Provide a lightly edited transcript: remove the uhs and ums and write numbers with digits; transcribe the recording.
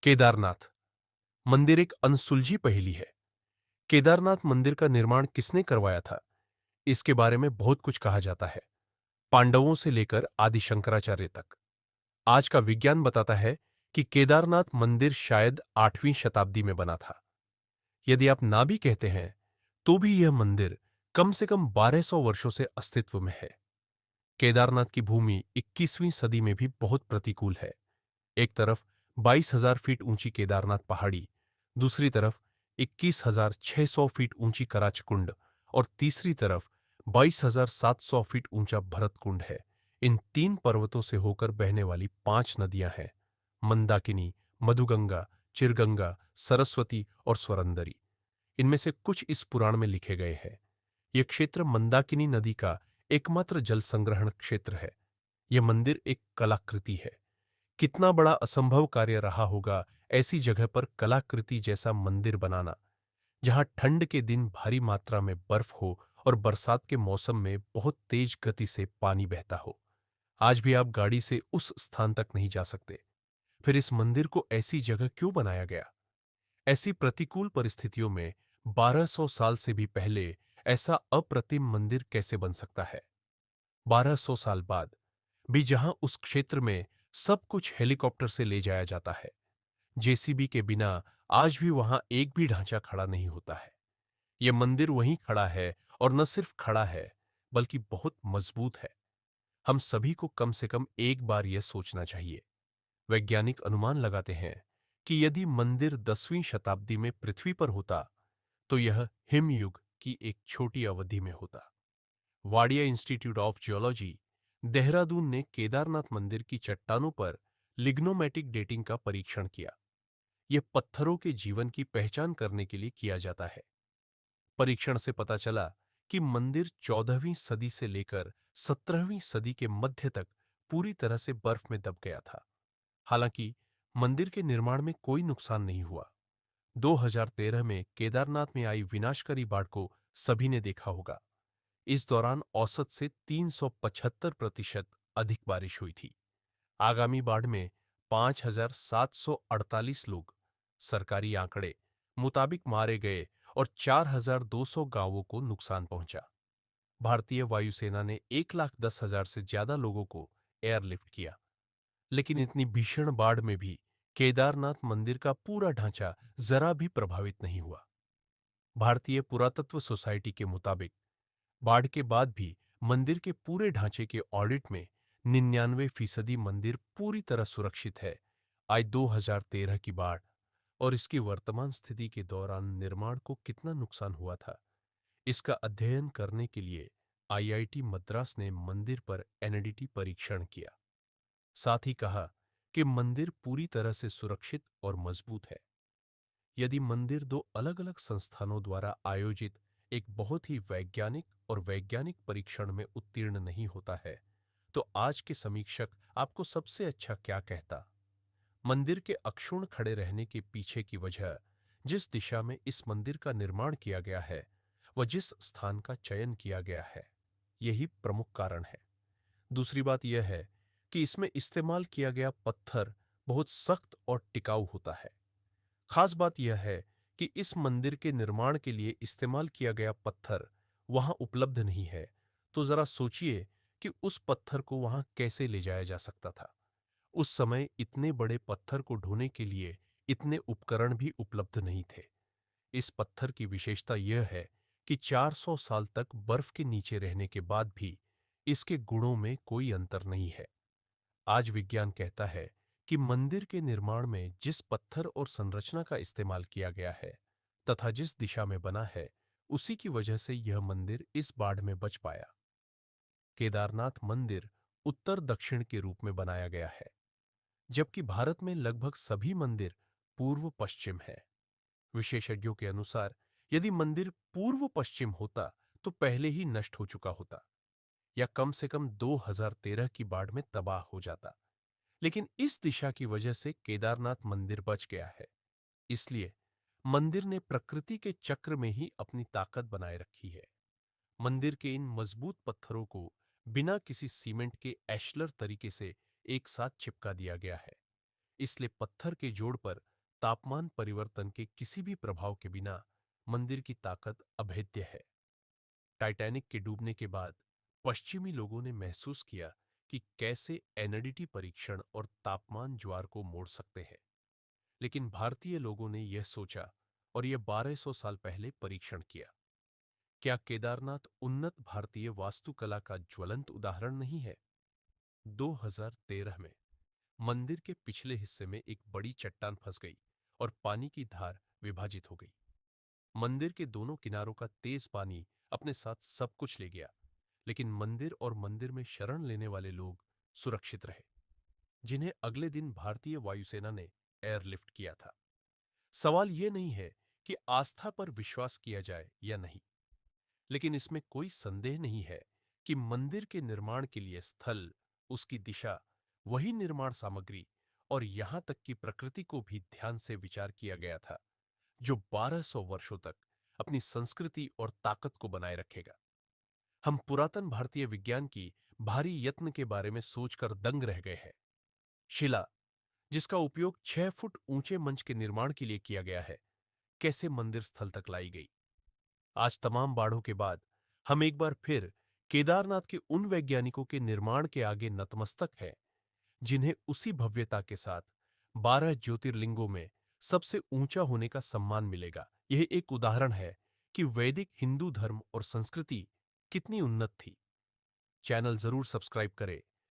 केदारनाथ मंदिर एक अनसुलझी पहेली है। केदारनाथ मंदिर का निर्माण किसने करवाया था, इसके बारे में बहुत कुछ कहा जाता है, पांडवों से लेकर आदि शंकराचार्य तक। आज का विज्ञान बताता है कि केदारनाथ मंदिर शायद 8वीं शताब्दी में बना था। यदि आप ना भी कहते हैं, तो भी यह मंदिर कम से कम 1200 वर्षों से अस्तित्व में है। केदारनाथ की भूमि 21वीं सदी में भी बहुत प्रतिकूल है। एक तरफ 22,000 फीट ऊंची केदारनाथ पहाड़ी, दूसरी तरफ 21,600 फीट ऊंची कराचकुंड और तीसरी तरफ 22,700 फीट ऊंचा भरतकुंड है। इन तीन पर्वतों से होकर बहने वाली 5 नदियां हैं: मंदाकिनी, मधुगंगा, चिरगंगा, सरस्वती और स्वरंदरी। इनमें से कुछ इस पुराण में लिखे गए हैं। यह क्षेत्र मंदाकिनी नदी का एकमात्र जल संग्रहण क्षेत्र है। यह मंदिर एक कलाकृति है। कितना बड़ा असंभव कार्य रहा होगा ऐसी जगह पर कलाकृति जैसा मंदिर बनाना, जहां ठंड के दिन भारी मात्रा में बर्फ हो और बरसात के मौसम में बहुत तेज गति से पानी बहता हो। आज भी आप गाड़ी से उस स्थान तक नहीं जा सकते। फिर इस मंदिर को ऐसी जगह क्यों बनाया गया? ऐसी प्रतिकूल परिस्थितियों में 1200 साल से भी पहले ऐसा अप्रतिम मंदिर कैसे बन सकता है? 1200 साल बाद भी जहां उस क्षेत्र में सब कुछ हेलीकॉप्टर से ले जाया जाता है, जेसीबी के बिना आज भी वहां एक भी ढांचा खड़ा नहीं होता है। यह मंदिर वहीं खड़ा है, और न सिर्फ खड़ा है, बल्कि बहुत मजबूत है। हम सभी को कम से कम एक बार यह सोचना चाहिए। वैज्ञानिक अनुमान लगाते हैं कि यदि मंदिर 10वीं शताब्दी में पृथ्वी पर होता, तो यह हिमयुग की एक छोटी अवधि में होता। Wadia institute of geology, Dehradun ने केदारनाथ मंदिर की चट्टानों पर लिग्नोमेटिक डेटिंग का परीक्षण किया। यह पत्थरों के जीवन की पहचान करने के लिए किया जाता है। परीक्षण से पता चला कि मंदिर 14वीं सदी से लेकर 17वीं सदी के मध्य तक पूरी तरह से बर्फ में दब गया था। हालांकि मंदिर के निर्माण में कोई नुकसान नहीं हुआ। 2013 में केदारनाथ में आई विनाशकारी बाढ़ को सभी ने देखा होगा। इस दौरान औसत से 375% अधिक बारिश हुई थी। आगामी बाढ़ में 5,748 लोग, सरकारी आंकड़े मुताबिक, मारे गए और 4,200 गांवों को नुकसान पहुंचा। भारतीय वायुसेना ने 1,10,000 से ज्यादा लोगों को एयरलिफ्ट किया। लेकिन इतनी भीषण बाढ़ में भी केदारनाथ मंदिर का पूरा ढांचा जरा भी प्रभावित नहीं हुआ। भारतीय पुरातत्व सोसाइटी के मुताबिक बाढ़ के बाद भी मंदिर के पूरे ढांचे के ऑडिट में 99% मंदिर पूरी तरह सुरक्षित है। आज 2013 की बाढ़ और इसकी वर्तमान स्थिति के दौरान निर्माण को कितना नुकसान हुआ था, इसका अध्ययन करने के लिए आईआईटी मद्रास ने मंदिर पर एनडीटी परीक्षण किया। साथ ही कहा कि मंदिर पूरी तरह से सुरक्षित और मजबूत है। यदि मंदिर दो अलग-अलग संस्थानों द्वारा आयोजित एक बहुत ही वैज्ञानिक परीक्षण में उत्तीर्ण नहीं होता है, तो आज के समीक्षक आपको सबसे अच्छा क्या कहता? मंदिर के अक्षुण्ण खड़े रहने के पीछे की वजह, जिस दिशा में इस मंदिर का निर्माण किया गया है, व जिस स्थान का चयन किया गया है, यही प्रमुख कारण है। दूसरी बात यह है कि इसमें इस्तेमाल किया गया पत्थर बहुत सख्त और टिकाऊ होता है। खास बात यह है कि इस मंदिर के निर्माण के लिए इस्तेमाल किया गया पत्थर वहां उपलब्ध नहीं है, तो जरा सोचिए कि उस पत्थर को वहां कैसे ले जाया जा सकता था। उस समय इतने बड़े पत्थर को ढोने के लिए इतने उपकरण भी उपलब्ध नहीं थे। इस पत्थर की विशेषता यह है कि 400 साल तक बर्फ के नीचे रहने के बाद भी इसके गुणों में कोई अंतर नहीं है। आज विज्ञान कहता है कि मंदिर के निर्माण में जिस पत्थर और संरचना का इस्तेमाल किया गया है तथा जिस दिशा में बना है, उसी की वजह से यह मंदिर इस बाढ़ में बच पाया। केदारनाथ मंदिर उत्तर दक्षिण के रूप में बनाया गया है, जबकि भारत में लगभग सभी मंदिर पूर्व पश्चिम है। विशेषज्ञों के अनुसार यदि मंदिर पूर्व पश्चिम होता तो पहले ही नष्ट हो चुका होता, या कम से कम 2013 की बाढ़ में तबाह हो जाता। लेकिन इस दिशा की वजह से केदारनाथ मंदिर बच गया है। इसलिए मंदिर ने प्रकृति के चक्र में ही अपनी ताकत बनाए रखी है। मंदिर के इन मजबूत पत्थरों को बिना किसी सीमेंट के एशलर तरीके से एक साथ चिपका दिया गया है। इसलिए पत्थर के जोड़ पर तापमान परिवर्तन के किसी भी प्रभाव के बिना मंदिर की ताकत अभेद्य है। टाइटैनिक के डूबने के बाद पश्चिमी लोगों ने महसूस किया कि कैसे एनडीटी परीक्षण और तापमान ज्वार को मोड़ सकते हैं। लेकिन भारतीय लोगों ने यह सोचा और यह 1200 साल पहले परीक्षण किया। क्या केदारनाथ उन्नत भारतीय वास्तुकला का ज्वलंत उदाहरण नहीं है? 2013 में मंदिर के पिछले हिस्से में एक बड़ी चट्टान फंस गई और पानी की धार विभाजित हो गई। मंदिर के दोनों किनारों का तेज पानी अपने साथ सब कुछ ले गया, लेकिन मंदिर और मंदिर में शरण लेने वाले लोग सुरक्षित रहे, जिन्हें अगले दिन भारतीय वायुसेना ने एयरलिफ्ट किया था। सवाल यह नहीं है कि आस्था पर विश्वास किया जाए या नहीं, लेकिन इसमें कोई संदेह नहीं है कि मंदिर के निर्माण के लिए स्थल, उसकी दिशा, वही निर्माण सामग्री और यहां तक कि प्रकृति को भी ध्यान से विचार किया गया था, जो 1200 वर्षों तक अपनी संस्कृति और ताकत को बनाए रखेगा। हम पुरातन भारतीय विज्ञान की भारी यत्न के बारे में सोचकर दंग रह गए हैं। शिला, जिसका उपयोग 6 फुट ऊंचे मंच के निर्माण के लिए किया गया है, कैसे मंदिर स्थल तक लाई गई। आज तमाम बाढ़ों के बाद हम एक बार फिर केदारनाथ के उन वैज्ञानिकों के निर्माण के आगे नतमस्तक हैं, जिन्हें उसी भव्यता के साथ 12 ज्योतिर्लिंगों में सबसे ऊंचा होने का सम्मान मिलेगा। यह एक उदाहरण है कि वैदिक हिंदू धर्म और संस्कृति कितनी उन्नत थी। चैनल जरूर सब्सक्राइब करें